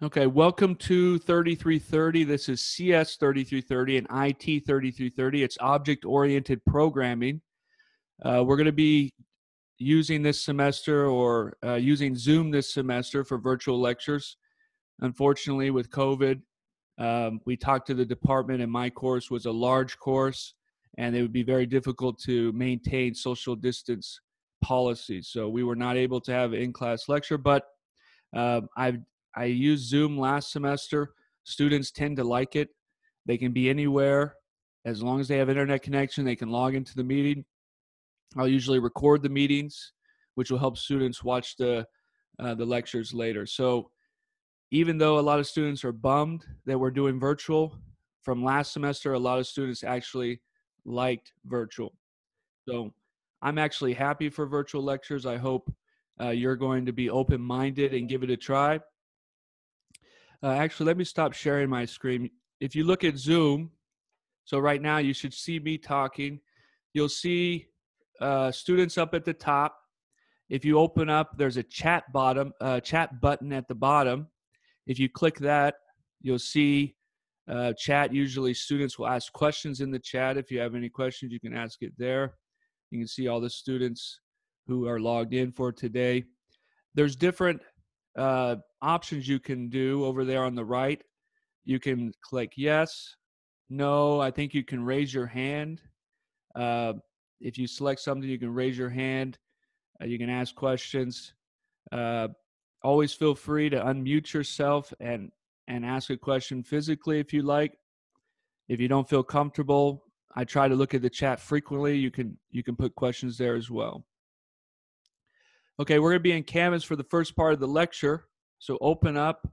Okay, welcome to 3330. This is CS 3330 and IT 3330. It's object-oriented programming. We're going to be using this semester or using Zoom this semester for virtual lectures. Unfortunately, with COVID, we talked to the department, and my course was a large course, and it would be very difficult to maintain social distance policies. So we were not able to have an in-class lecture, but I used Zoom last semester. Students tend to like it. They can be anywhere. As long as they have internet connection, they can log into the meeting. I'll usually record the meetings, which will help students watch the lectures later. So even though a lot of students are bummed that we're doing virtual, from last semester, a lot of students actually liked virtual. So I'm actually happy for virtual lectures. I hope you're going to be open-minded and give it a try. Actually, let me stop sharing my screen. If you look at Zoom, so right now you should see me talking. You'll see students up at the top. If you open up, there's a chat button at the bottom. If you click that, you'll see chat. Usually students will ask questions in the chat. If you have any questions, you can ask it there. You can see all the students who are logged in for today. There's different options you can do over there on the right. You can click yes, no. I think you can raise your hand. If you select something, you can raise your hand. You can ask questions. Always feel free to unmute yourself and ask a question physically if you like. If you don't feel comfortable, I try to look at the chat frequently. You can put questions there as well. Okay, we're going to be in Canvas for the first part of the lecture. So open up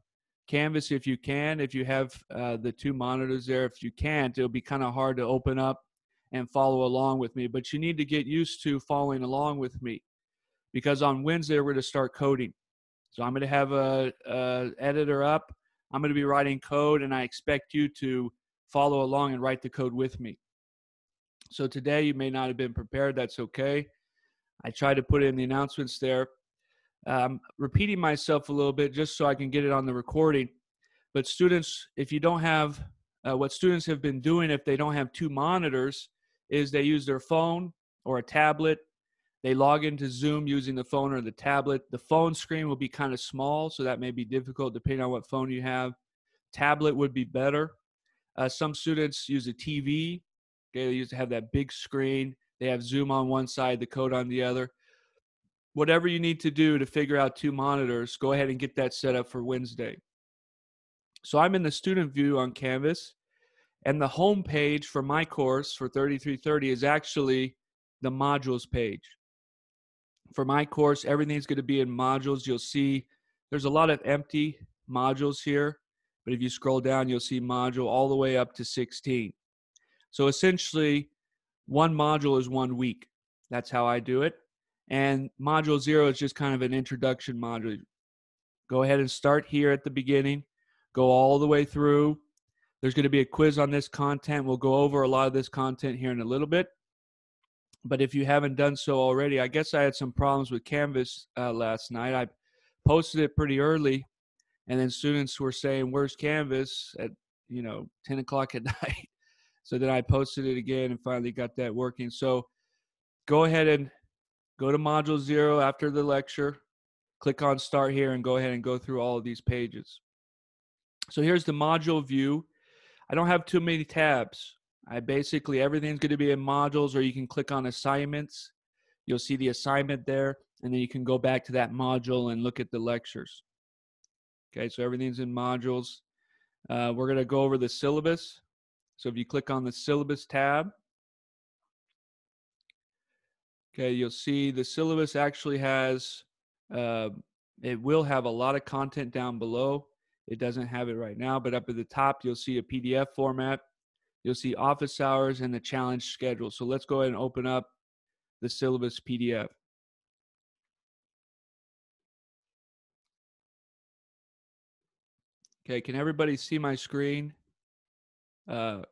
Canvas if you can. If you have the two monitors there, if you can't, it'll be kind of hard to open up and follow along with me. But you need to get used to following along with me, because on Wednesday we're going to start coding. So I'm going to have a editor up. I'm going to be writing code, and I expect you to follow along and write the code with me. So today you may not have been prepared. That's okay. I tried to put in the announcements there. Repeating myself a little bit just so I can get it on the recording. But students, if you don't have, what students have been doing if they don't have two monitors is they use their phone or a tablet. They log into Zoom using the phone or the tablet. The phone screen will be kind of small, so that may be difficult depending on what phone you have. Tablet would be better. Some students use a TV. Okay, they used to have that big screen. They have Zoom on one side, the code on the other. Whatever you need to do to figure out two monitors, go ahead and get that set up for Wednesday. So I'm in the student view on Canvas, and the home page for my course for 3330 is actually the modules page. For my course, everything's going to be in modules. You'll see there's a lot of empty modules here, but if you scroll down, you'll see module all the way up to 16. So essentially, one module is 1 week. That's how I do it. And module 0 is just kind of an introduction module. Go ahead and start here at the beginning. Go all the way through. There's going to be a quiz on this content. We'll go over a lot of this content here in a little bit. But if you haven't done so already, I guess I had some problems with Canvas last night. I posted it pretty early, and then students were saying, "Where's Canvas?" at 10 o'clock at night. So then I posted it again and finally got that working. So go ahead and go to Module 0 after the lecture. Click on Start here and go ahead and go through all of these pages. So here's the module view. I don't have too many tabs. Everything's going to be in modules, or you can click on assignments. You'll see the assignment there, and then you can go back to that module and look at the lectures. Okay, so everything's in modules. We're going to go over the syllabus. So if you click on the syllabus tab, okay, you'll see the syllabus actually has, it will have a lot of content down below. It doesn't have it right now, but up at the top, you'll see a PDF format. You'll see office hours and the challenge schedule. So let's go ahead and open up the syllabus PDF. Okay, can everybody see my screen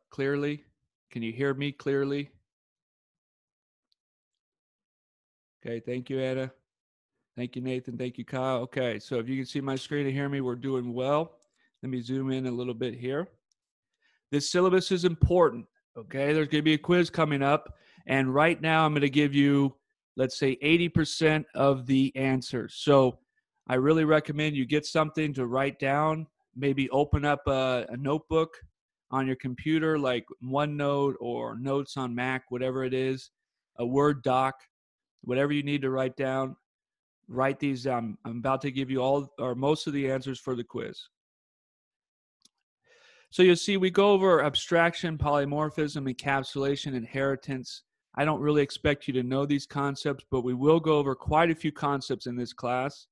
clearly? Can you hear me clearly? Okay, thank you, Anna. Thank you, Nathan. Thank you, Kyle. Okay, so if you can see my screen and hear me, we're doing well. Let me zoom in a little bit here. This syllabus is important, okay? There's going to be a quiz coming up, and right now I'm going to give you, let's say, 80% of the answers. So I really recommend you get something to write down, maybe open up a notebook on your computer like OneNote or Notes on Mac, whatever it is, a Word doc, whatever you need to write down. Write these down. I'm about to give you all or most of the answers for the quiz. So you'll see we go over abstraction, polymorphism, encapsulation, inheritance. I don't really expect you to know these concepts, but we will go over quite a few concepts in this class.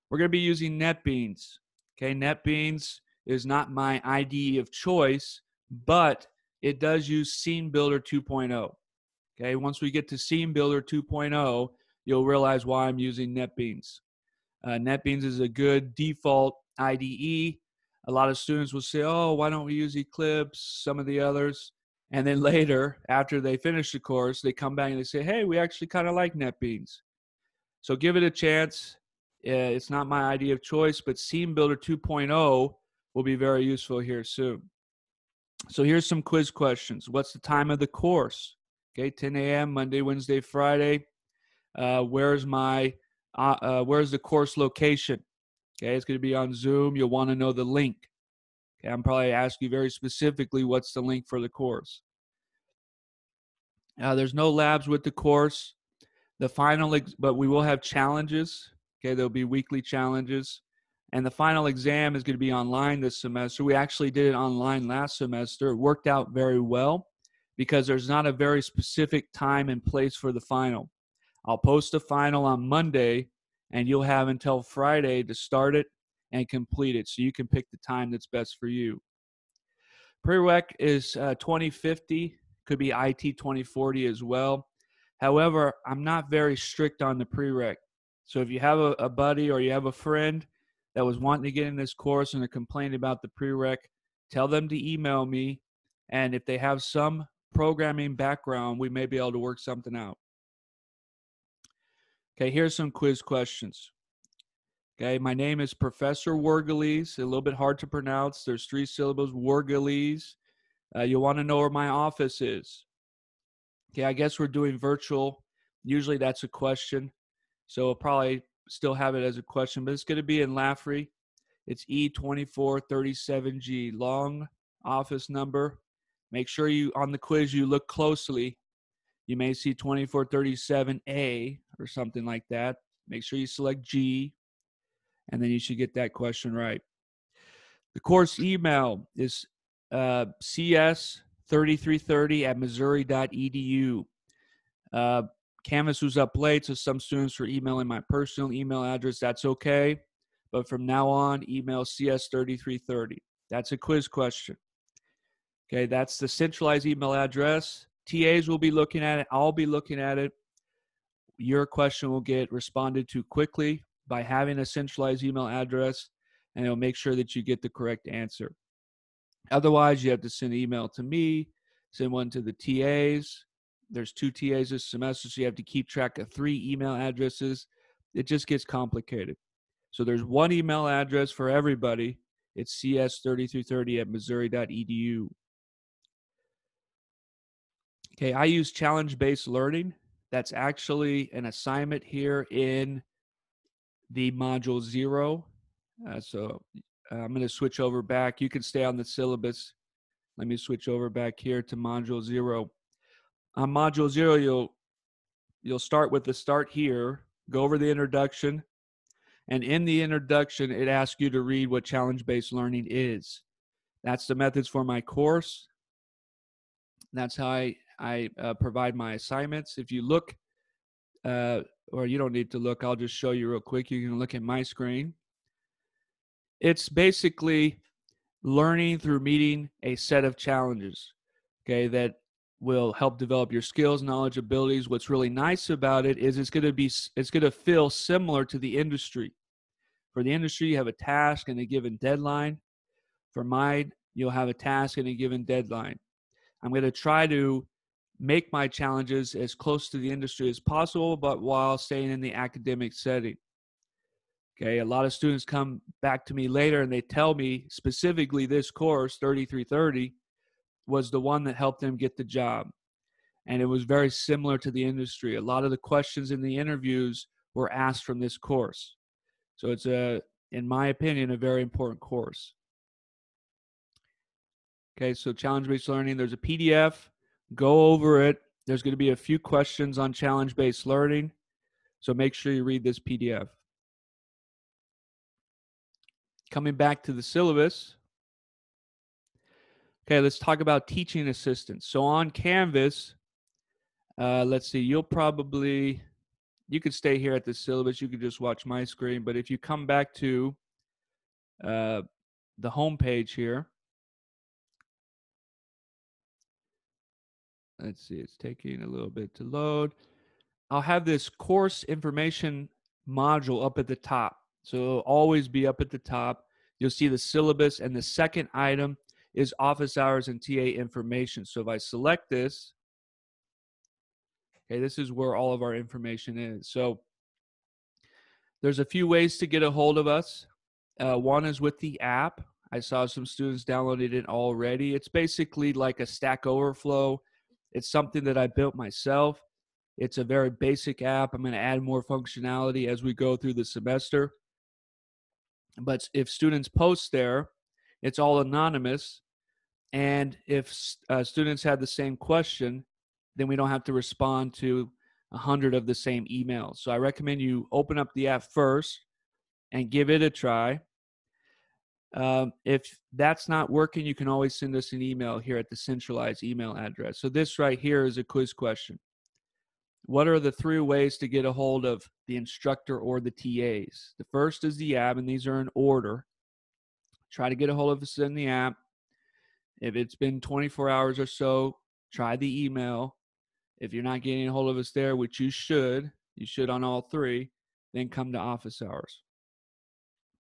We're going to be using NetBeans. Okay, NetBeans is not my IDE of choice, but it does use Scene Builder 2.0. Okay, once we get to Scene Builder 2.0, you'll realize why I'm using NetBeans. NetBeans is a good default IDE. A lot of students will say, oh, why don't we use Eclipse, some of the others? And then later, after they finish the course, they come back and they say, hey, we actually kind of like NetBeans. So give it a chance. It's not my idea of choice, but Scene Builder 2.0 will be very useful here soon. So here's some quiz questions. What's the time of the course? Okay, 10 a.m., Monday, Wednesday, Friday. Where's the course location? Okay, it's going to be on Zoom. You'll want to know the link. Okay, I'm probably asking you very specifically what's the link for the course. There's no labs with the course. But we will have challenges. Okay, there'll be weekly challenges. And the final exam is going to be online this semester. We actually did it online last semester. It worked out very well because there's not a very specific time and place for the final. I'll post a final on Monday, and you'll have until Friday to start it and complete it, so you can pick the time that's best for you. Prereq is 2050, could be IT 2040 as well. However, I'm not very strict on the prereq. So if you have a buddy or you have a friend that was wanting to get in this course and they're complaining about the prereq, tell them to email me, and if they have some programming background, we may be able to work something out. Okay, here's some quiz questions. Okay, my name is Professor Wergeles, a little bit hard to pronounce. There's 3 syllables, Wergeles. You'll want to know where my office is. Okay, I guess we're doing virtual. Usually that's a question. So I'll probably still have it as a question, but it's going to be in Laffrey. It's E2437G, long office number. Make sure on the quiz you look closely. You may see 2437A or something like that. Make sure you select G, and then you should get that question right. The course email is cs3330@missouri.edu. Canvas was up late, so some students were emailing my personal email address. That's okay. But from now on, email cs3330. That's a quiz question. Okay, that's the centralized email address. TAs will be looking at it. I'll be looking at it. Your question will get responded to quickly by having a centralized email address, and it'll make sure that you get the correct answer. Otherwise, you have to send an email to me, send one to the TAs. There's 2 TAs this semester, so you have to keep track of 3 email addresses. It just gets complicated. So there's one email address for everybody. It's cs3330@missouri.edu. Okay, I use challenge-based learning. That's actually an assignment here in the module 0. So I'm going to switch over back. You can stay on the syllabus. Let me switch over back here to module 0. On module 0, you'll start with the start here, go over the introduction, and in the introduction, it asks you to read what challenge-based learning is. That's the methods for my course. That's how I provide my assignments. If you look, or you don't need to look, I'll just show you real quick. You can look at my screen. It's basically learning through meeting a set of challenges, okay, that will help develop your skills, knowledge, abilities. What's really nice about it is it's going to feel similar to the industry. For the industry, you have a task and a given deadline. For mine, you'll have a task and a given deadline. I'm going to try to make my challenges as close to the industry as possible, but while staying in the academic setting. Okay, a lot of students come back to me later and they tell me specifically this course, 3330, was the one that helped them get the job. And it was very similar to the industry. A lot of the questions in the interviews were asked from this course. So it's in my opinion, a very important course. Okay, so challenge-based learning, there's a PDF. Go over it. There's going to be a few questions on challenge-based learning. So make sure you read this PDF. Coming back to the syllabus. Okay, let's talk about teaching assistants. So on Canvas, let's see, you could stay here at the syllabus. You could just watch my screen. But if you come back to the home page here, let's see, it's taking a little bit to load. I'll have this course information module up at the top. So it'll always be up at the top. You'll see the syllabus, and the second item is office hours and TA information. So if I select this, okay, this is where all of our information is. So there's a few ways to get a hold of us. One is with the app. I saw some students downloaded it already. It's basically like a Stack Overflow. It's something that I built myself. It's a very basic app. I'm going to add more functionality as we go through the semester. But if students post there, it's all anonymous. And if students have the same question, then we don't have to respond to 100 of the same emails. So I recommend you open up the app first and give it a try. If that's not working, you can always send us an email here at the centralized email address. So this right here is a quiz question. What are the 3 ways to get a hold of the instructor or the TAs? The first is the app, and these are in order. Try to get a hold of us in the app. If it's been 24 hours or so, try the email. If you're not getting a hold of us there, which you should on all 3, then come to office hours.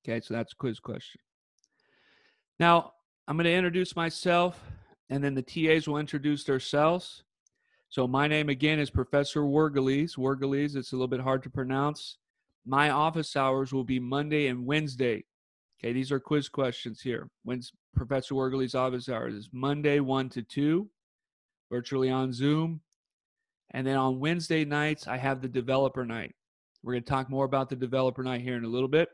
Okay, so that's a quiz question. Now, I'm going to introduce myself, and then the TAs will introduce themselves. So my name, again, is Professor Wergeles. Wergeles, it's a little bit hard to pronounce. My office hours will be Monday and Wednesday. Okay, these are quiz questions here. When's Professor Wergeles' office hours? Is Monday 1 to 2, virtually on Zoom. And then on Wednesday nights, I have the developer night. We're going to talk more about the developer night here in a little bit.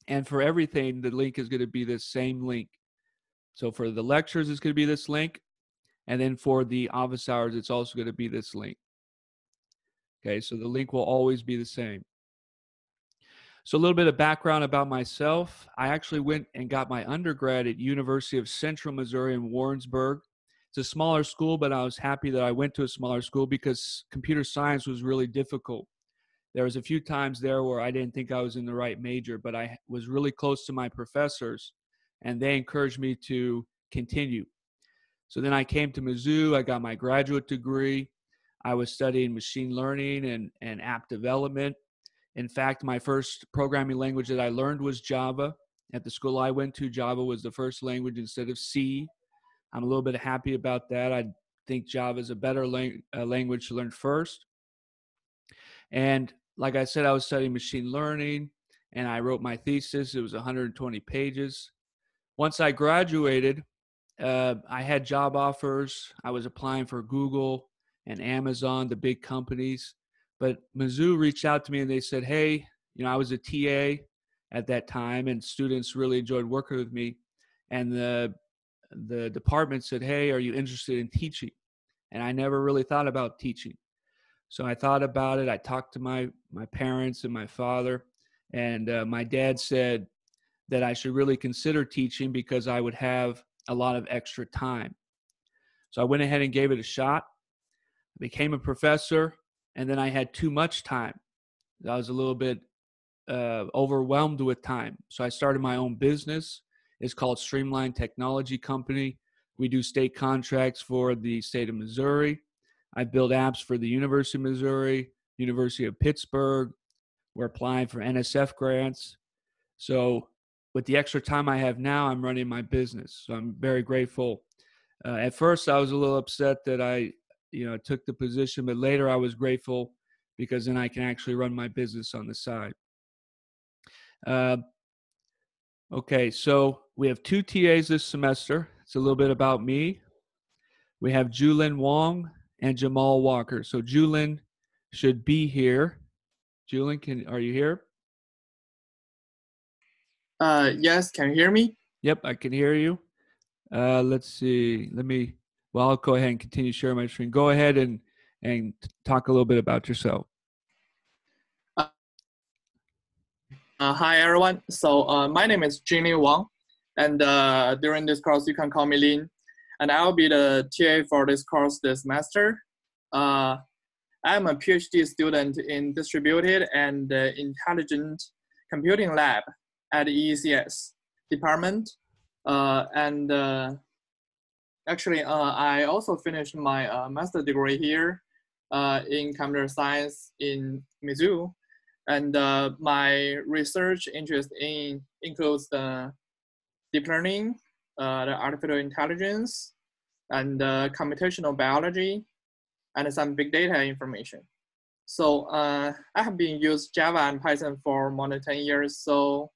And for everything, the link is going to be the same link. So for the lectures, it's going to be this link. And then for the office hours, it's also going to be this link. Okay, so the link will always be the same. So a little bit of background about myself. I actually went and got my undergrad at University of Central Missouri in Warrensburg. It's a smaller school, but I was happy that I went to a smaller school because computer science was really difficult. There was a few times there where I didn't think I was in the right major, but I was really close to my professors, and they encouraged me to continue. So then I came to Mizzou. I got my graduate degree. I was studying machine learning and app development. In fact, my first programming language that I learned was Java. At the school I went to, Java was the first language instead of C. I'm a little bit happy about that. I think Java is a better language to learn first. And like I said, I was studying machine learning, and I wrote my thesis. It was 120 pages. Once I graduated, I had job offers. I was applying for Google and Amazon, the big companies. But Mizzou reached out to me and they said, hey, I was a TA at that time, and students really enjoyed working with me. And the department said, hey, are you interested in teaching? And I never really thought about teaching. So I thought about it. I talked to my parents and my father, and my dad said that I should really consider teaching because I would have a lot of extra time. So I went ahead and gave it a shot. I became a professor, and then I had too much time. I was a little bit overwhelmed with time. So I started my own business. It's called Streamline Technology Company. We do state contracts for the state of Missouri. I build apps for the University of Missouri, University of Pittsburgh. We're applying for NSF grants. So with the extra time I have now, I'm running my business. So I'm very grateful. At first, I was a little upset that I took the position, but later I was grateful because then I can actually run my business on the side. Okay, so we have 2 TAs this semester. It's a little bit about me. We have Julin Wong and Jamal Walker. So Julin should be here. Julin, are you here? Yes, can you hear me? Yep, I can hear you. Let's see. Well, I'll go ahead and continue sharing my screen. Go ahead and talk a little bit about yourself. Hi, everyone. So my name is Jimmy Wang, and during this course, you can call me Lin, and I'll be the TA for this course this semester. I'm a PhD student in Distributed and Intelligent Computing Lab at EECS department, and actually, I also finished my master degree here in computer science in Mizzou. And my research interest includes the deep learning, the artificial intelligence, and computational biology, and some big data information. So I have been used Java and Python for more than 10 years. So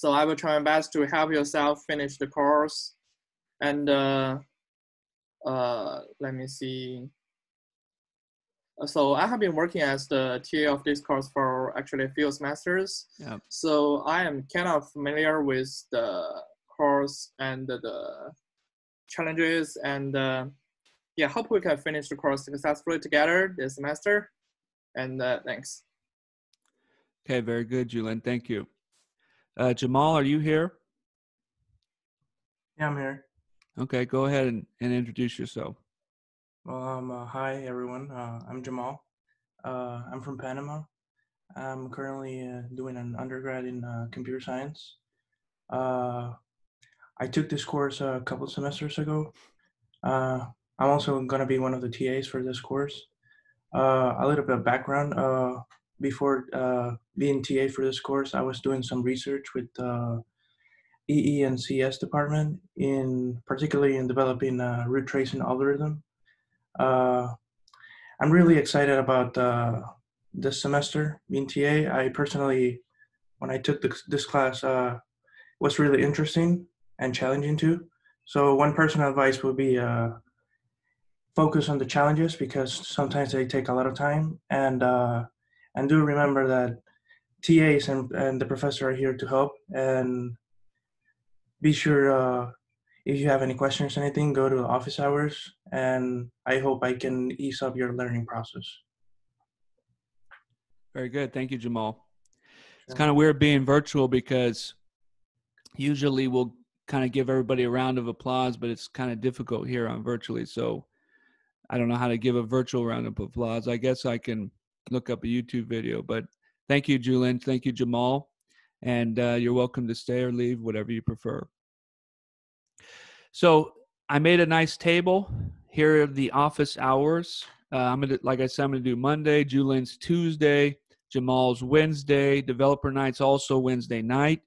I will try my best to help yourself finish the course. And let me see. So I have been working as the TA of this course for actually a few semesters. Yep. So I am kind of familiar with the course and the challenges, and yeah, hope we can finish the course successfully together this semester. And thanks. Okay, very good, Julin. Thank you. Jamal, are you here? Yeah, I'm here. Okay, go ahead and introduce yourself. Well, hi everyone. I'm Jamal. I'm from Panama. I'm currently doing an undergrad in computer science. I took this course a couple semesters ago. I'm also going to be one of the TAs for this course. A little bit of background. Before being TA for this course, I was doing some research with EE and CS department, particularly in developing a root tracing algorithm. I'm really excited about this semester being TA. I personally, when I took this class, was really interesting and challenging too. So one personal advice would be focus on the challenges, because sometimes they take a lot of time, and do remember that TAs and the professor are here to help. And be sure if you have any questions or anything, go to the office hours, and I hope I can ease up your learning process. Very good. Thank you, Jamal. Sure. It's kind of weird being virtual because usually we'll kind of give everybody a round of applause, but it's kind of difficult here on virtually. So I don't know how to give a virtual round of applause. I guess I can look up a YouTube video, but thank you, Julin. Thank you, Jamal. And you're welcome to stay or leave, whatever you prefer. So I made a nice table. Here are the office hours. Like I said, I'm gonna do Monday, Julin's Tuesday, Jamal's Wednesday, developer night's also Wednesday night.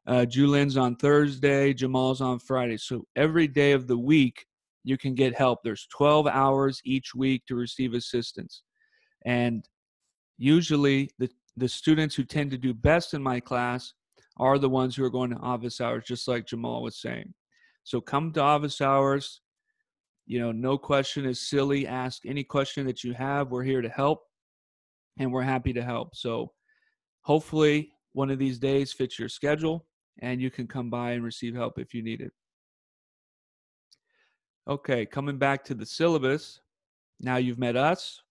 Julin's on Thursday, Jamal's on Friday. So every day of the week, you can get help. There's 12 hours each week to receive assistance. And usually the students who tend to do best in my class are the ones who are going to office hours, just like Jamal was saying. So come to office hours. You know, no question is silly. Ask any question that you have. We're here to help, and we're happy to help. So hopefully one of these days fits your schedule, and you can come by and receive help if you need it. Okay, coming back to the syllabus. Now you've met us.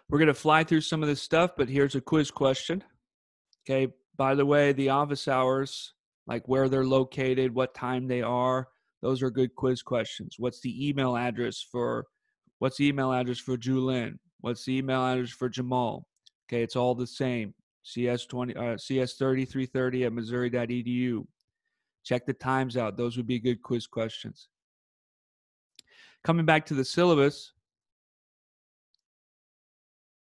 We're going to fly through some of this stuff, but here's a quiz question. Okay, by the way, the office hours, like where they're located, what time they are, those are good quiz questions. What's the email address for Julin? What's the email address for Jamal? Okay, it's all the same. CS3330 at missouri.edu. Check the times out. Those would be good quiz questions. Coming back to the syllabus.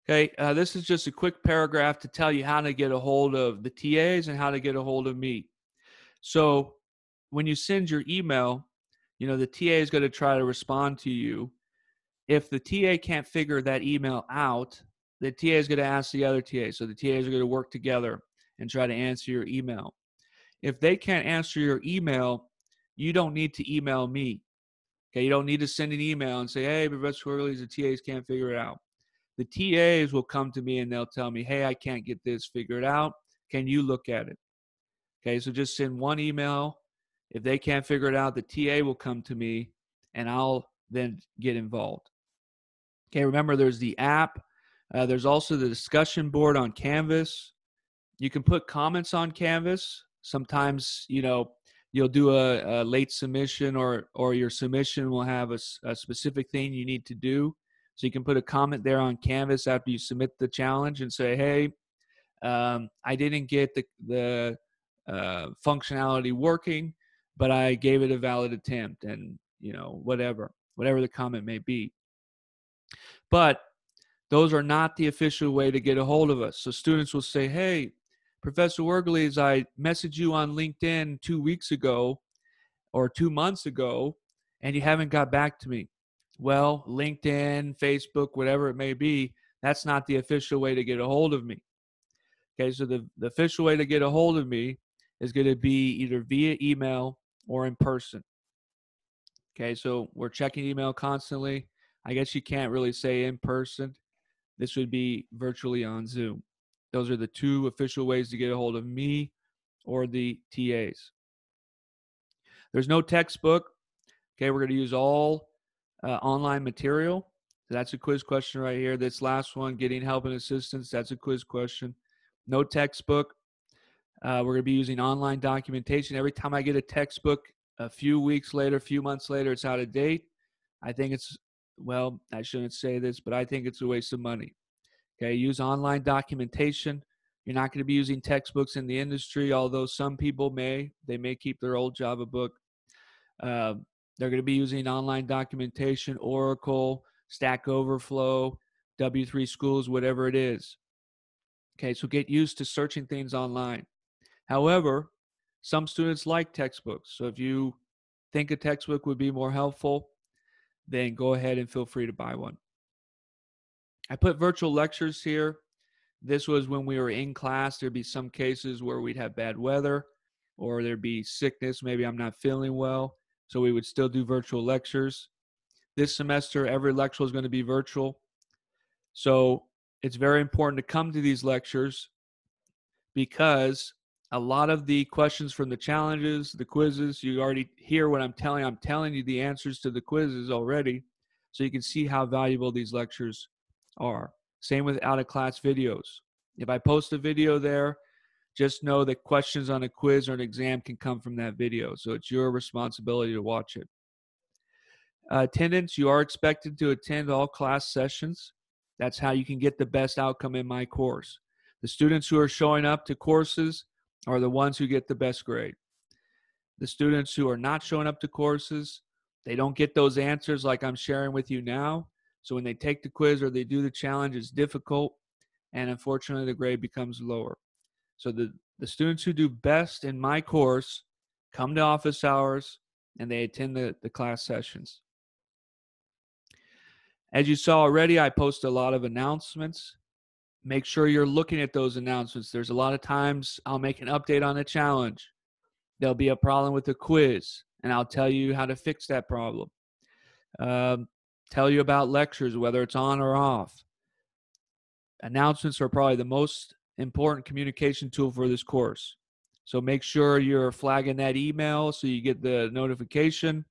Okay, this is just a quick paragraph to tell you how to get a hold of the TAs and how to get a hold of me. So when you send your email, you know, the TA is going to try to respond to you. If the TA can't figure that email out, the TA is going to ask the other TA. So the TAs are going to work together and try to answer your email. If they can't answer your email, you don't need to email me. Okay, you don't need to send an email and say, hey, Professor Worley, the TAs can't figure it out. The TAs will come to me and they'll tell me, hey, I can't get this figured out. Can you look at it? Okay, so just send one email. If they can't figure it out, the TA will come to me and I'll then get involved. Okay, remember there's the app. There's also the discussion board on Canvas. You can put comments on Canvas. Sometimes, you'll do a late submission or your submission will have a specific thing you need to do. So you can put a comment there on Canvas after you submit the challenge and say, hey, I didn't get the functionality working, but I gave it a valid attempt, and whatever the comment may be. But those are not the official way to get a hold of us. So students will say, hey, Professor Wergeles, I messaged you on LinkedIn 2 weeks ago or 2 months ago, and you haven't got back to me. Well, LinkedIn, Facebook, whatever it may be, that's not the official way to get a hold of me. Okay, so the official way to get a hold of me is going to be either via email or in person. Okay, so we're checking email constantly. I guess you can't really say in person. This would be virtually on Zoom. Those are the two official ways to get a hold of me or the TAs. There's no textbook. Okay, we're going to use all online material. So that's a quiz question right here. This last one, getting help and assistance, that's a quiz question. No textbook. We're going to be using online documentation. Every time I get a textbook, a few weeks later, a few months later, it's out of date. I think it's, well, I shouldn't say this, but I think it's a waste of money. Okay, use online documentation. You're not going to be using textbooks in the industry, although some people may. They may keep their old Java book. They're going to be using online documentation, Oracle, Stack Overflow, W3 Schools, whatever it is. Okay, so get used to searching things online. However, some students like textbooks. So if you think a textbook would be more helpful, then go ahead and feel free to buy one. I put virtual lectures here. This was when we were in class. There'd be some cases where we'd have bad weather or there'd be sickness. Maybe I'm not feeling well. So we would still do virtual lectures. This semester, every lecture is going to be virtual. So it's very important to come to these lectures because a lot of the questions from the challenges, the quizzes, you already hear what I'm telling you the answers to the quizzes already. So you can see how valuable these lectures are. Same with out-of-class videos. If I post a video there, just know that questions on a quiz or an exam can come from that video. So it's your responsibility to watch it. Attendance, you are expected to attend all class sessions. That's how you can get the best outcome in my course. The students who are showing up to courses are the ones who get the best grade. The students who are not showing up to courses, they don't get those answers like I'm sharing with you now. So when they take the quiz or they do the challenge, it's difficult, and unfortunately the grade becomes lower. So the students who do best in my course come to office hours and they attend the class sessions. As you saw already, I post a lot of announcements. Make sure you're looking at those announcements. There's a lot of times I'll make an update on a challenge. There'll be a problem with the quiz, and I'll tell you how to fix that problem. Tell you about lectures, whether it's on or off. Announcements are probably the most important communication tool for this course. So make sure you're flagging that email so you get the notification.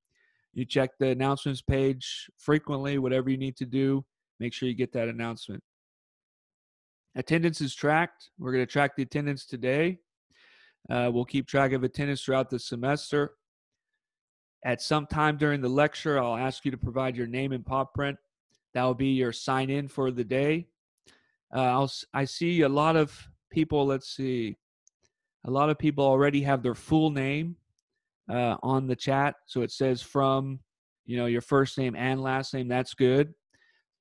You check the announcements page frequently, whatever you need to do. Make sure you get that announcement. Attendance is tracked. We're going to track the attendance today. We'll keep track of attendance throughout the semester. At some time during the lecture, I'll ask you to provide your name and paw print. That will be your sign in for the day. I see a lot of people, a lot of people already have their full name on the chat. So it says from, your first name and last name. That's good.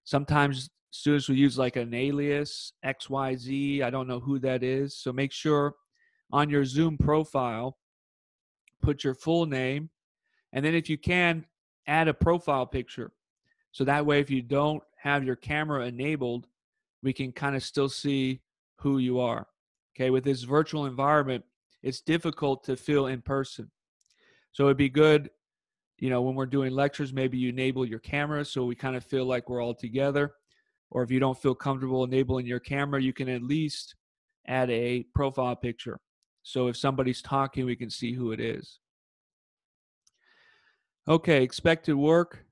Sometimes students will use like an alias, XYZ. I don't know who that is. So make sure on your Zoom profile, put your full name. And then if you can, add a profile picture. So that way, if you don't have your camera enabled, we can kind of still see who you are. Okay, with this virtual environment, it's difficult to feel in person. So it'd be good, when we're doing lectures, maybe you enable your camera so we kind of feel like we're all together. Or if you don't feel comfortable enabling your camera, you can at least add a profile picture. So if somebody's talking, we can see who it is. Okay, expected work.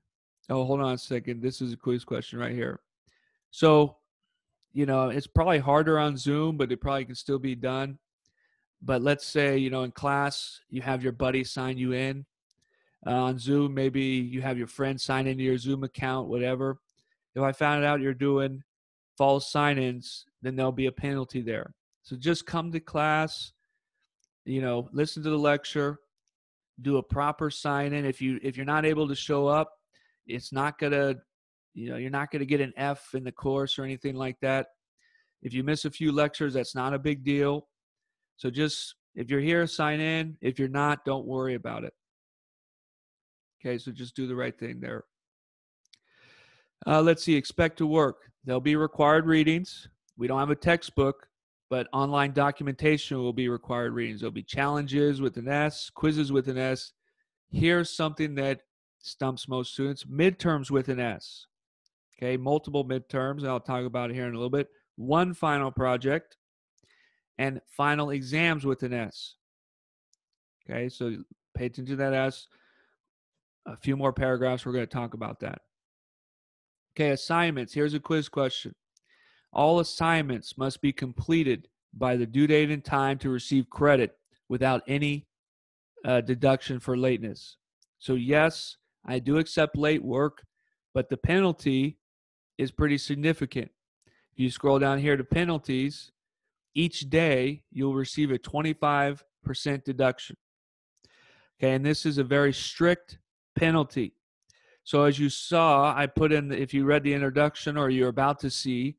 Oh, hold on a second. This is a quiz question right here. So, it's probably harder on Zoom, but it probably can still be done. But let's say, in class, you have your buddy sign you in. On Zoom, maybe you have your friend sign into your Zoom account, whatever. If I found out you're doing false sign-ins, then there'll be a penalty there. So just come to class, listen to the lecture, do a proper sign-in. If you're not able to show up, it's not gonna, you're not gonna get an F in the course or anything like that. If you miss a few lectures, that's not a big deal. So just, if you're here, sign in. If you're not, don't worry about it. Okay, so just do the right thing there. Let's see, expect to work. There'll be required readings. We don't have a textbook, but online documentation will be required readings. There'll be challenges with an S, quizzes with an S. Here's something that stumps most students, midterms with an S. Okay, multiple midterms. I'll talk about it here in a little bit. One final project and final exams with an S. Okay, so pay attention to that S. A few more paragraphs, we're going to talk about that. Okay, assignments. Here's a quiz question. All assignments must be completed by the due date and time to receive credit without any deduction for lateness. So yes, I do accept late work, but the penalty is pretty significant. If you scroll down here to penalties, each day you'll receive a 25% deduction. Okay, and this is a very strict penalty. So as you saw, I put in, if you read the introduction or you're about to see,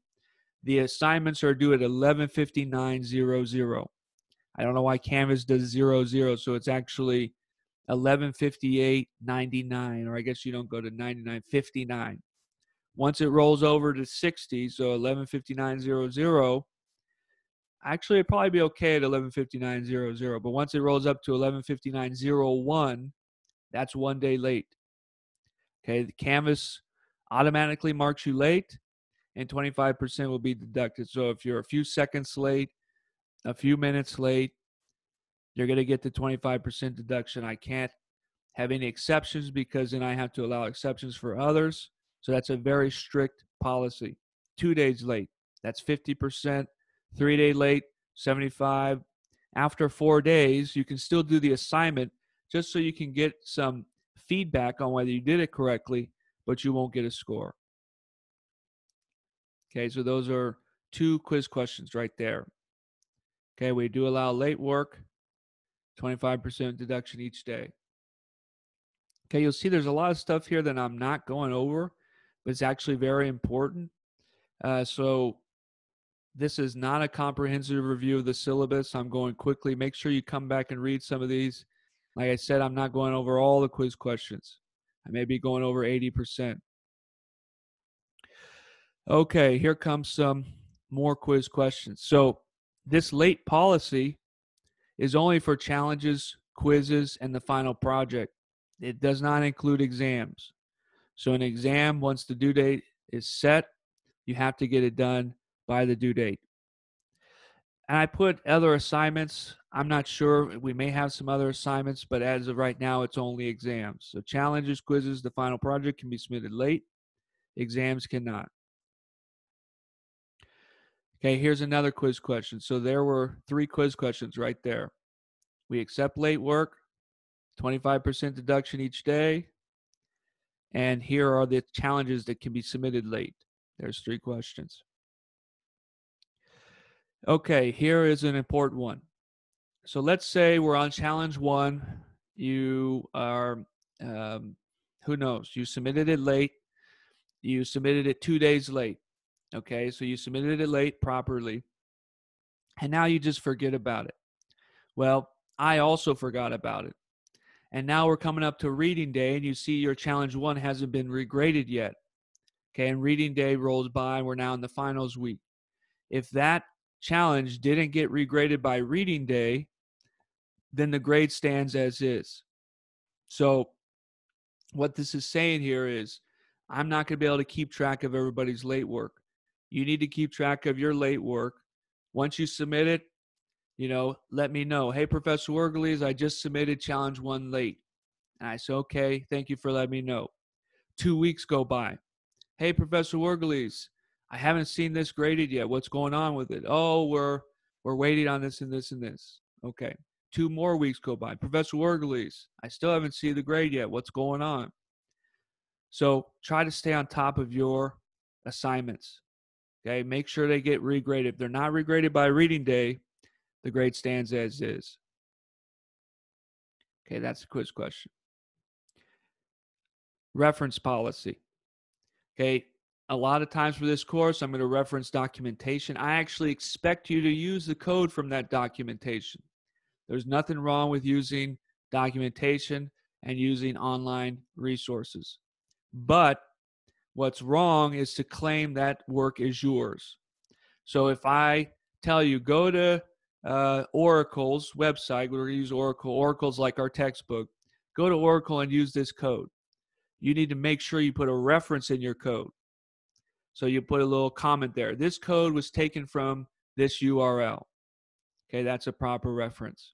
the assignments are due at 11:59:00. I don't know why Canvas does 00, so it's actually 11:58:99, or I guess you don't go to 99:59. Once it rolls over to 60, so 11:59:00, actually it'd probably be okay at 11:59:00, but once it rolls up to 11:59:01, that's 1 day late. Okay, the Canvas automatically marks you late, and 25% will be deducted. So if you're a few seconds late, a few minutes late, you're going to get the 25% deduction. I can't have any exceptions because then I have to allow exceptions for others. So that's a very strict policy. 2 days late, that's 50%. 3 day late, 75. After 4 days, you can still do the assignment just so you can get some feedback on whether you did it correctly, but you won't get a score. Okay, so those are 2 quiz questions right there. Okay, we do allow late work, 25% deduction each day. Okay, you'll see there's a lot of stuff here that I'm not going over, but it's actually very important. So this is not a comprehensive review of the syllabus. I'm going quickly. Make sure you come back and read some of these. Like I said, I'm not going over all the quiz questions. I may be going over 80%. Okay, here comes some more quiz questions. So this late policy is only for challenges, quizzes, and the final project. It does not include exams. So an exam, once the due date is set, you have to get it done by the due date. And I put other assignments. I'm not sure. We may have some other assignments, but as of right now, it's only exams. So challenges, quizzes, the final project can be submitted late. Exams cannot. Okay, here's another quiz question. So there were 3 quiz questions right there. We accept late work, 25% deduction each day. And here are the challenges that can be submitted late. There's 3 questions. Okay, here is an important one. So let's say we're on challenge 1. You are, who knows, you submitted it late. You submitted it 2 days late. Okay, so you submitted it late properly. And now you just forget about it. Well, I also forgot about it. And now we're coming up to reading day and you see your challenge 1 hasn't been regraded yet. Okay, and reading day rolls by, and we're now in the finals week. If that challenge didn't get regraded by reading day, then the grade stands as is. So what this is saying here is I'm not going to be able to keep track of everybody's late work. You need to keep track of your late work. Once you submit it, let me know. Hey, Professor Wergeles, I just submitted challenge 1 late. And I say, okay, thank you for letting me know. 2 weeks go by. Hey, Professor Wergeles, I haven't seen this graded yet. What's going on with it? Oh, we're waiting on this and this and this. Okay. 2 more weeks go by. Professor Wergeles, I still haven't seen the grade yet. What's going on? So try to stay on top of your assignments. Okay. Make sure they get regraded. If they're not regraded by reading day, the grade stands as is. Okay, that's a quiz question. Reference policy. Okay, a lot of times for this course, I'm going to reference documentation. I actually expect you to use the code from that documentation. There's nothing wrong with using documentation and using online resources. But what's wrong is to claim that work is yours. So if I tell you, go to Oracle's website, we're going to use Oracle. Oracle's like our textbook. Go to Oracle and use this code. You need to make sure you put a reference in your code. So you put a little comment there. This code was taken from this URL. Okay, that's a proper reference.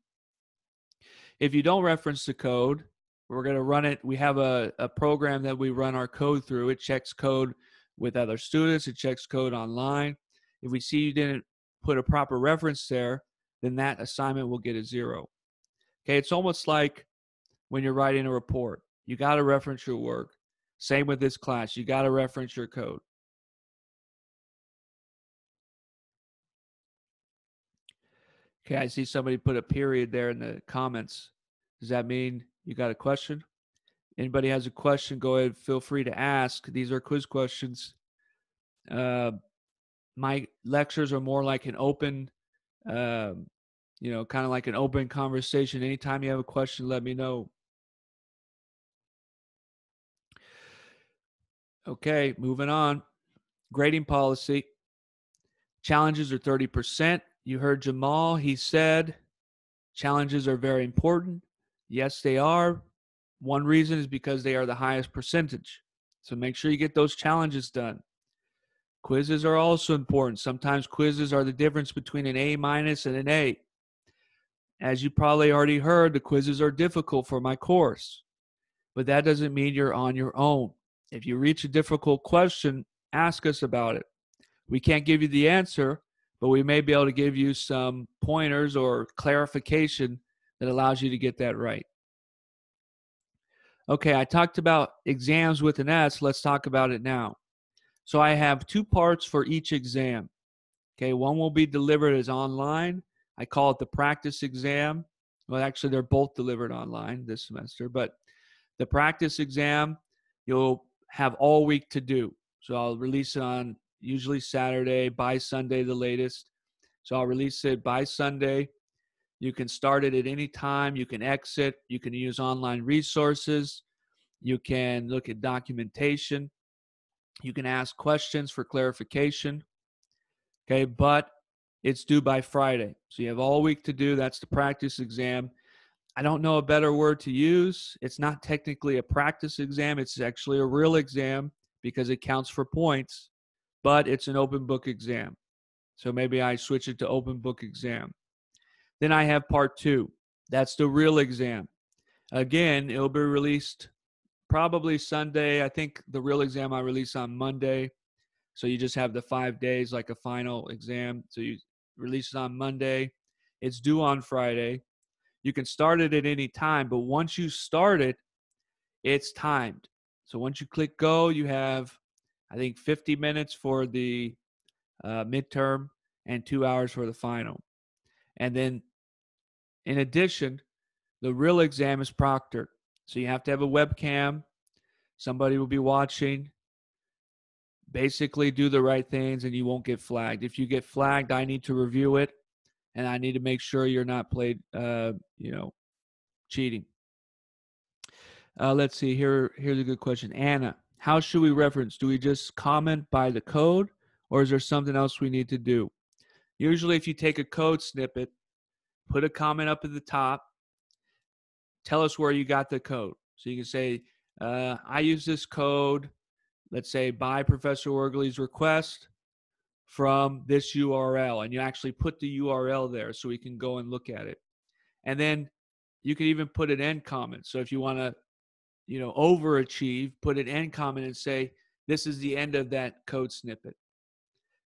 If you don't reference the code, we're going to run it. We have a program that we run our code through. It checks code with other students. It checks code online. If we see you didn't put a proper reference there, then that assignment will get a 0. Okay, it's almost like when you're writing a report. You got to reference your work. Same with this class. You got to reference your code. Okay, I see somebody put a period there in the comments. Does that mean you got a question? Anybody has a question, go ahead. Feel free to ask. These are quiz questions. My lectures are more like an open, kind of like an open conversation. Anytime you have a question, let me know. Okay, moving on. Grading policy. Challenges are 30%. You heard Jamal. He said challenges are very important. Yes, they are. One reason is because they are the highest percentage. So make sure you get those challenges done. Quizzes are also important. Sometimes quizzes are the difference between an A- and an A. As you probably already heard, the quizzes are difficult for my course. But that doesn't mean you're on your own. If you reach a difficult question, ask us about it. We can't give you the answer, but we may be able to give you some pointers or clarification that allows you to get that right. Okay, I talked about exams with an S. Let's talk about it now. So I have 2 parts for each exam. Okay, one will be delivered as online. I call it the practice exam. Well, actually, they're both delivered online this semester, but the practice exam, you'll have all week to do. So I'll release it on usually Saturday, by Sunday the latest. So I'll release it by Sunday. You can start it at any time. You can exit. You can use online resources. You can look at documentation. You can ask questions for clarification. Okay, but it's due by Friday. So you have all week to do. That's the practice exam. I don't know a better word to use. It's not technically a practice exam. It's actually a real exam because it counts for points, but it's an open book exam. So maybe I switch it to open book exam. Then I have part 2. That's the real exam. Again, it'll be released probably Sunday. I think the real exam I release on Monday. So you just have the 5 days like a final exam. So you release it on Monday. It's due on Friday. You can start it at any time, but once you start it, it's timed. So once you click go, you have, I think, 50 minutes for the midterm and 2 hours for the final. And then in addition, the real exam is proctored. So you have to have a webcam. Somebody will be watching. Basically do the right things and you won't get flagged. If you get flagged, I need to review it and I need to make sure you're not cheating. Let's see, here's a good question. Anna, How should we reference? Do we just comment by the code, or is there something else we need to do? Usually if you take a code snippet, put a comment up at the top, tell us where you got the code. So you can say, I use this code, let's say by Professor Wergley's request from this URL, and you actually put the URL there so we can go and look at it. And then you can even put an end comment. So if you want to, overachieve, put an end comment and say, this is the end of that code snippet.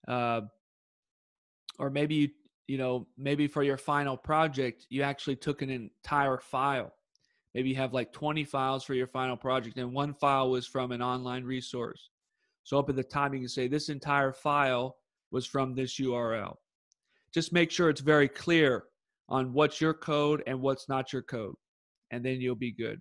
Or maybe, maybe for your final project, you actually took an entire file. Maybe you have like 20 files for your final project, and one file was from an online resource. So up at the top, you can say this entire file was from this URL. Just make sure it's very clear on what's your code and what's not your code, and then you'll be good.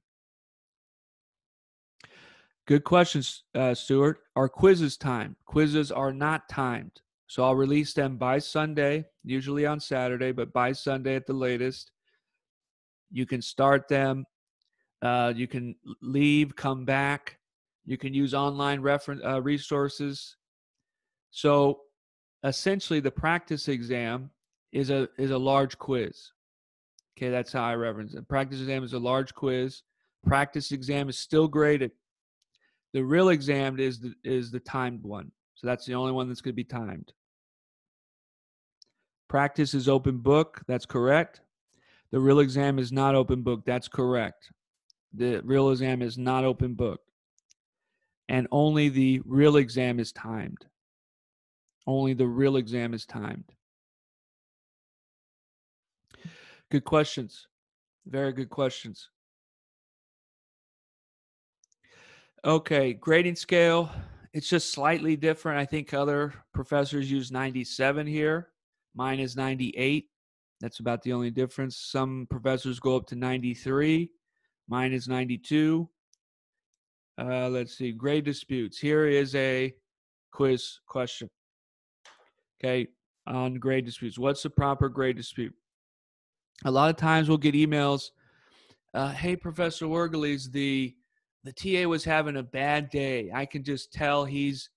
Good questions, Stuart. Are quizzes timed? Quizzes are not timed. So I'll release them by Sunday, usually on Saturday, but by Sunday at the latest. You can start them. You can leave, come back. You can use online resources. So essentially, the practice exam is a large quiz. Okay, that's how I reference it. Practice exam is a large quiz. Practice exam is still graded. The real exam is the timed one. So that's the only one that's going to be timed. Practice is open book. That's correct. The real exam is not open book. That's correct. The real exam is not open book. And only the real exam is timed. Only the real exam is timed. Good questions. Very good questions. Okay, grading scale. It's just slightly different. I think other professors use 97 here. Mine is 98. That's about the only difference. Some professors go up to 93. Mine is 92. Let's see. Grade disputes. Here is a quiz question. Okay, on grade disputes. What's the proper grade dispute? A lot of times we'll get emails. Hey, Professor Wergley's, the TA was having a bad day. I can just tell he's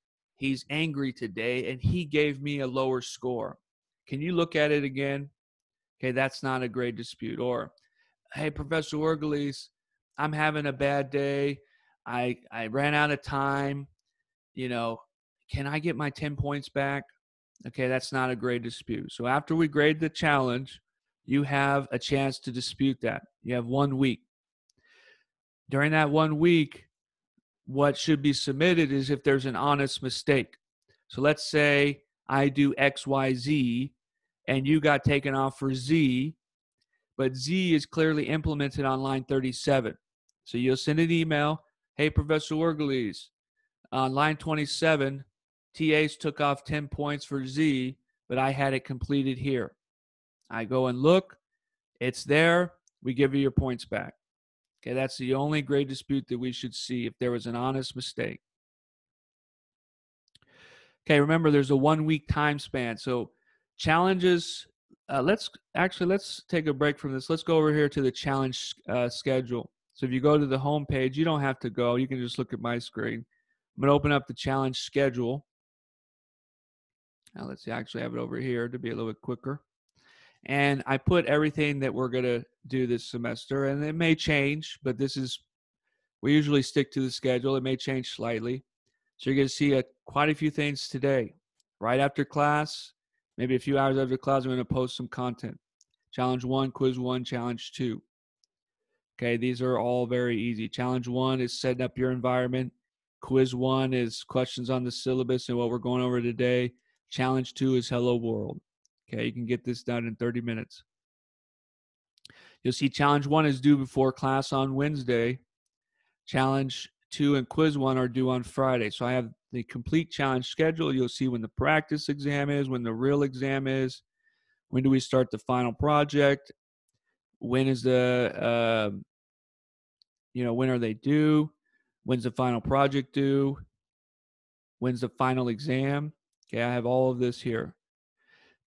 angry today, and he gave me a lower score. Can you look at it again? Okay, that's not a grade dispute. Or, hey, Professor Wergley's, I'm having a bad day. I ran out of time. Can I get my 10 points back? Okay, that's not a grade dispute. So after we grade the challenge, you have a chance to dispute that. You have 1 week. During that 1 week, what should be submitted is if there's an honest mistake. So let's say I do X, Y, Z, and you got taken off for Z, but Z is clearly implemented on line 37. So you'll send an email, hey, Professor Wergley's, on line 27, TAs took off 10 points for Z, but I had it completed here. I go and look, it's there, we give you your points back. Okay, that's the only grade dispute that we should see if there was an honest mistake. Okay, remember there's a 1 week time span. So challenges, let's take a break from this. Let's go over here to the challenge schedule. So if you go to the home page, you don't have to go. You can just look at my screen. I'm going to open up the challenge schedule. Now let's see, I actually have it over here to be a little bit quicker. And I put everything that we're going to do this semester, and it may change, but we usually stick to the schedule. It may change slightly. So you're going to see quite a few things today. Right after class, maybe a few hours after class, I'm going to post some content. Challenge 1, quiz 1, challenge 2. Okay, these are all very easy. Challenge 1 is setting up your environment. Quiz 1 is questions on the syllabus and what we're going over today. Challenge 2 is Hello World. Okay, you can get this done in 30 minutes. You'll see challenge 1 is due before class on Wednesday. Challenge 2 and quiz 1 are due on Friday. So I have the complete challenge schedule. You'll see when the practice exam is, when the real exam is, when do we start the final project, when is the, when are they due, when's the final project due, when's the final exam. Okay, I have all of this here.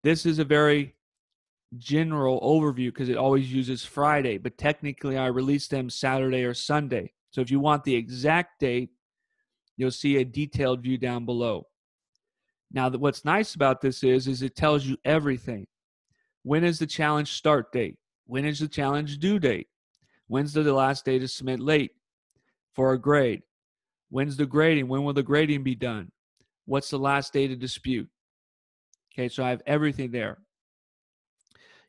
This is a very general overview because it always uses Friday, but technically I release them Saturday or Sunday. So if you want the exact date, you'll see a detailed view down below. Now, what's nice about this is it tells you everything. When is the challenge start date? When is the challenge due date? When's the last day to submit late for a grade? When's the grading? When will the grading be done? What's the last day to dispute? Okay, so I have everything there.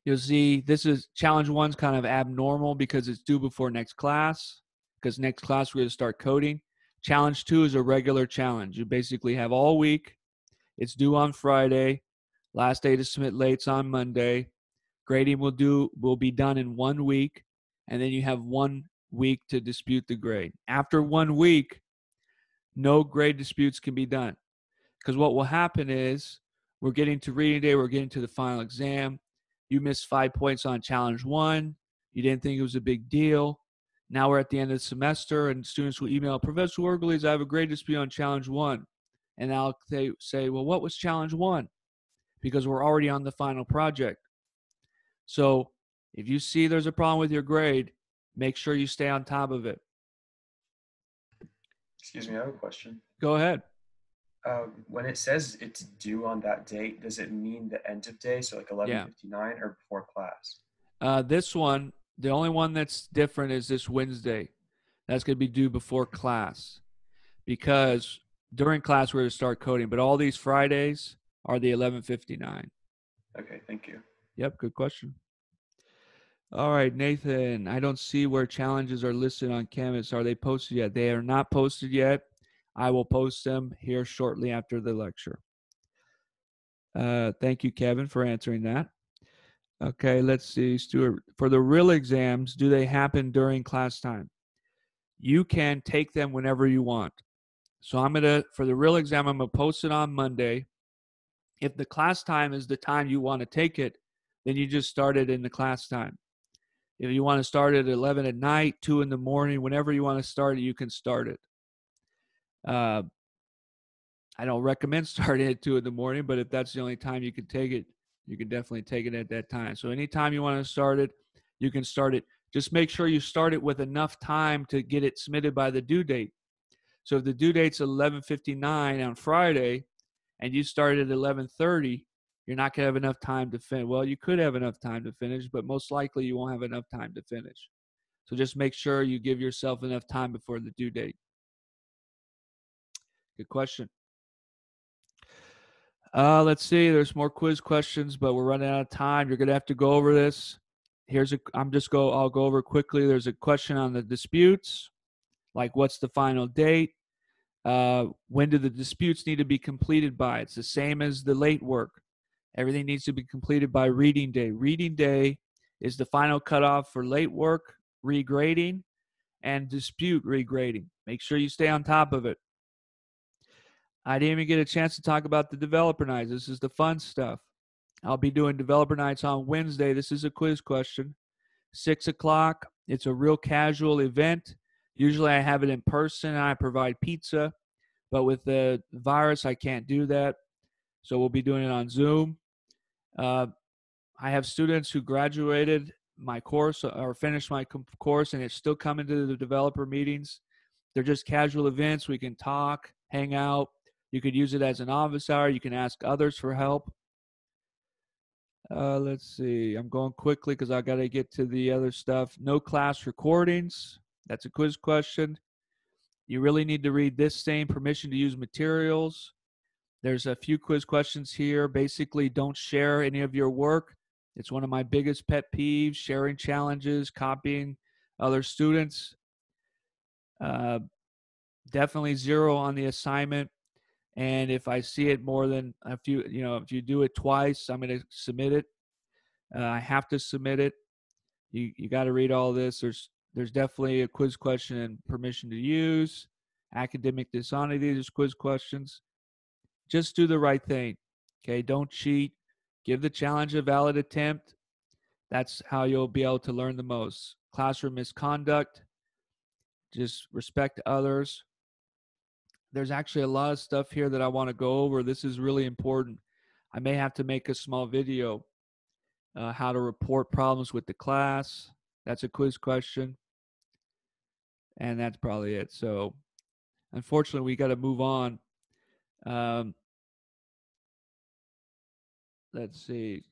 You'll see this is challenge 1's kind of abnormal because it's due before next class, because next class we're going to start coding. Challenge 2 is a regular challenge. You basically have all week. It's due on Friday. Last day to submit late's on Monday. Grading will be done in 1 week, and then you have 1 week to dispute the grade. After 1 week, no grade disputes can be done, because what will happen is we're getting to reading day, we're getting to the final exam. You missed 5 points on challenge 1. You didn't think it was a big deal. Now we're at the end of the semester, and students will email, Professor Orgles, I have a grade dispute on challenge 1. And I'll say, well, what was challenge 1? Because we're already on the final project. So if you see there's a problem with your grade, make sure you stay on top of it. Excuse me, I have a question. Go ahead. When it says it's due on that date, does it mean the end of day, so like 11:59, or before class? This one, the only one that's different is this Wednesday. That's going to be due before class, because during class we're going to start coding, but all these Fridays are the 11:59. Okay, thank you. Yep, good question. All right, Nathan, I don't see where challenges are listed on Canvas. Are they posted yet? They are not posted yet. I will post them here shortly after the lecture. Thank you, Kevin, for answering that. Okay, let's see, Stuart. For the real exams, do they happen during class time? You can take them whenever you want. So for the real exam, I'm going to post it on Monday. If the class time is the time you want to take it, then you just start it in the class time. If you want to start it at 11 at night, 2 in the morning, whenever you want to start it, you can start it. I don't recommend starting at 2 in the morning, but if that's the only time you can take it, you can definitely take it at that time. So anytime you want to start it, you can start it. Just make sure you start it with enough time to get it submitted by the due date. So if the due date's 11:59 on Friday and you start at 11:30, you're not going to have enough time to finish. Well, you could have enough time to finish, but most likely you won't have enough time to finish. So just make sure you give yourself enough time before the due date. Good question. Let's see. There's more quiz questions, but we're running out of time. You're going to have to go over this. I'll go over quickly. There's a question on the disputes, like what's the final date? When do the disputes need to be completed by? It's the same as the late work. Everything needs to be completed by reading day. Reading day is the final cutoff for late work, regrading, and dispute regrading. Make sure you stay on top of it. I didn't even get a chance to talk about the developer nights. This is the fun stuff. I'll be doing developer nights on Wednesday. This is a quiz question. 6 o'clock. It's a real casual event. Usually I have it in person and I provide pizza. But with the virus, I can't do that. So we'll be doing it on Zoom. I have students who graduated my course or finished my course and it's still coming to the developer meetings. They're just casual events. We can talk, hang out. You could use it as an office hour. You can ask others for help. Let's see. I'm going quickly because I got to get to the other stuff. No class recordings. That's a quiz question. You really need to read this thing, permission to use materials. There's a few quiz questions here. Basically, don't share any of your work. It's one of my biggest pet peeves, sharing challenges, copying other students. Definitely 0 on the assignment. And if I see it more than a few, if you do it twice, I'm going to submit it. I have to submit it. You got to read all this. There's definitely a quiz question and permission to use. Academic dishonesty, there's quiz questions. Just do the right thing. Okay, don't cheat. Give the challenge a valid attempt. That's how you'll be able to learn the most. Classroom misconduct. Just respect others. There's actually a lot of stuff here that I want to go over. This is really important. I may have to make a small video. How to report problems with the class. That's a quiz question. And that's probably it. So Unfortunately, we got to move on. Let's see.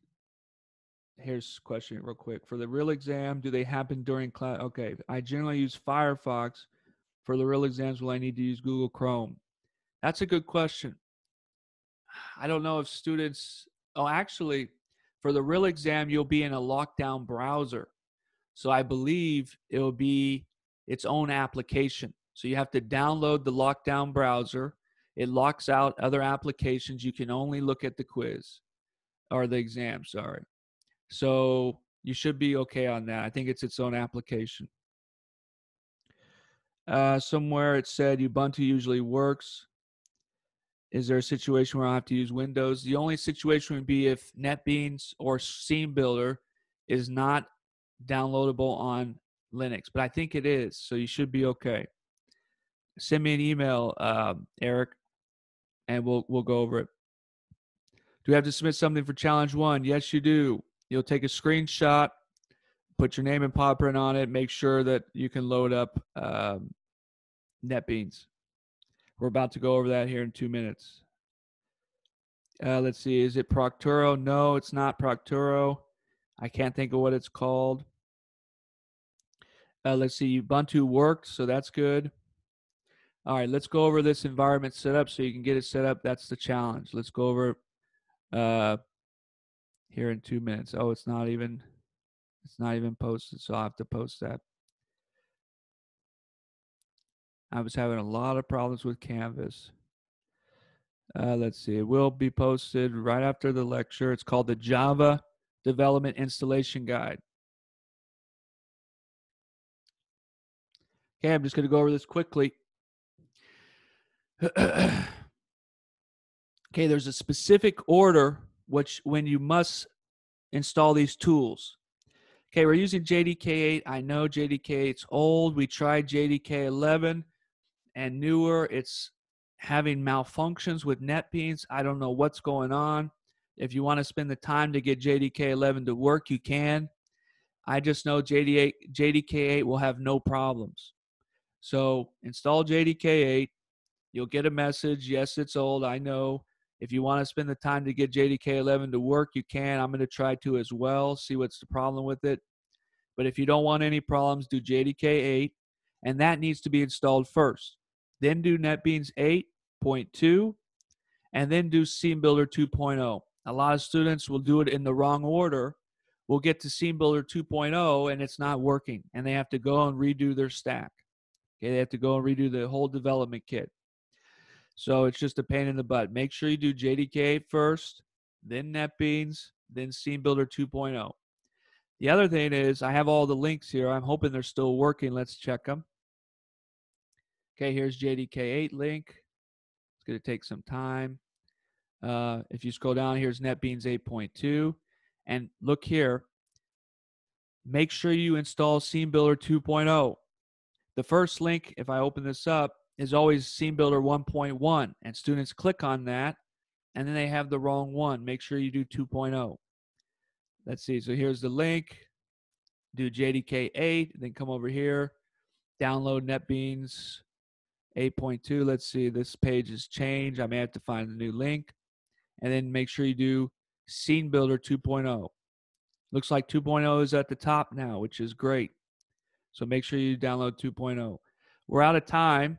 Here's a question real quick. For the real exam, do they happen during class? Okay, I generally use Firefox. For the real exams, will I need to use Google Chrome? That's a good question. I don't know if students, oh, actually, for the real exam, you'll be in a lockdown browser. So I believe it will be its own application. So you have to download the lockdown browser. It locks out other applications. You can only look at the quiz or the exam, sorry. So you should be okay on that. I think it's its own application. Somewhere it said Ubuntu usually works. Is there a situation where I have to use Windows? The only situation would be if NetBeans or Scene Builder is not downloadable on Linux, but I think it is, so you should be okay. Send me an email, Eric, and we'll go over it. Do we have to submit something for challenge 1? Yes, you do. You'll take a screenshot, put your name and paw print on it, make sure that you can load up NetBeans. We're about to go over that here in 2 minutes. Let's see, is it Proctoro? No, it's not Proctoro. I can't think of what it's called. Let's see, Ubuntu worked, so that's good. All right, let's go over this environment setup so you can get it set up. That's the challenge. Let's go over here in 2 minutes. Oh, it's not even posted, so I'll have to post that. I was having a lot of problems with Canvas. Let's see, it will be posted right after the lecture. It's called the Java Development Installation Guide. Okay, I'm just going to go over this quickly. Okay, there's a specific order when you must install these tools. Okay, we're using JDK8. I know JDK8's old. We tried JDK11 and newer. It's having malfunctions with NetBeans. I don't know what's going on. If you want to spend the time to get JDK11 to work, you can. I just know JDK8 will have no problems. So install JDK8. You'll get a message. Yes, it's old. I know. If you want to spend the time to get JDK11 to work, you can. I'm going to try to as well, see what's the problem with it. But if you don't want any problems, do JDK8, and that needs to be installed first. Then do NetBeans 8.2, and then do Scene Builder 2.0. A lot of students will do it in the wrong order. We'll get to Scene Builder 2.0, and it's not working, and they have to go and redo their stack. Okay, they have to go and redo the whole development kit. So it's just a pain in the butt. Make sure you do JDK first, then NetBeans, then Scene Builder 2.0. The other thing is I have all the links here. I'm hoping they're still working. Let's check them. Okay, here's JDK8 link. It's going to take some time. If you scroll down, here's NetBeans 8.2. And look here. Make sure you install Scene Builder 2.0. The first link, if I open this up, is always Scene Builder 1.1, and students click on that, and then they have the wrong one. Make sure you do 2.0. Let's see. So here's the link. Do JDK8, then come over here, download NetBeans 8.2. Let's see. This page has changed. I may have to find the new link, and then make sure you do Scene Builder 2.0. Looks like 2.0 is at the top now, which is great. So make sure you download 2.0. We're out of time.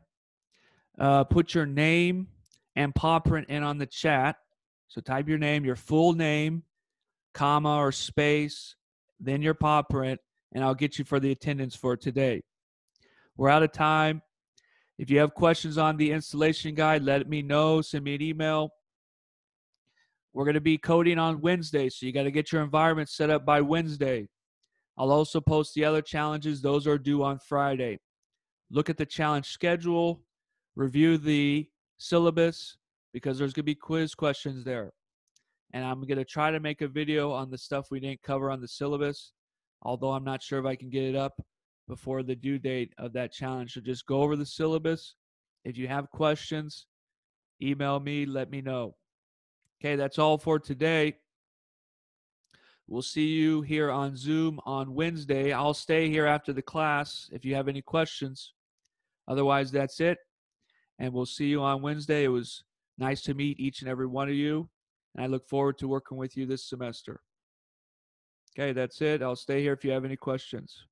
Put your name and paw print in on the chat. So type your name, your full name, comma or space, then your paw print, and I'll get you for the attendance for today. We're out of time. If you have questions on the installation guide, let me know. Send me an email. We're going to be coding on Wednesday, so you got to get your environment set up by Wednesday. I'll also post the other challenges. Those are due on Friday. Look at the challenge schedule. Review the syllabus because there's going to be quiz questions there. And I'm going to try to make a video on the stuff we didn't cover on the syllabus, although I'm not sure if I can get it up before the due date of that challenge. So just go over the syllabus. If you have questions, email me, let me know. Okay, that's all for today. We'll see you here on Zoom on Wednesday. I'll stay here after the class if you have any questions. Otherwise, that's it. and we'll see you on Wednesday. It was nice to meet each and every one of you, and I look forward to working with you this semester. Okay, that's it. I'll stay here if you have any questions.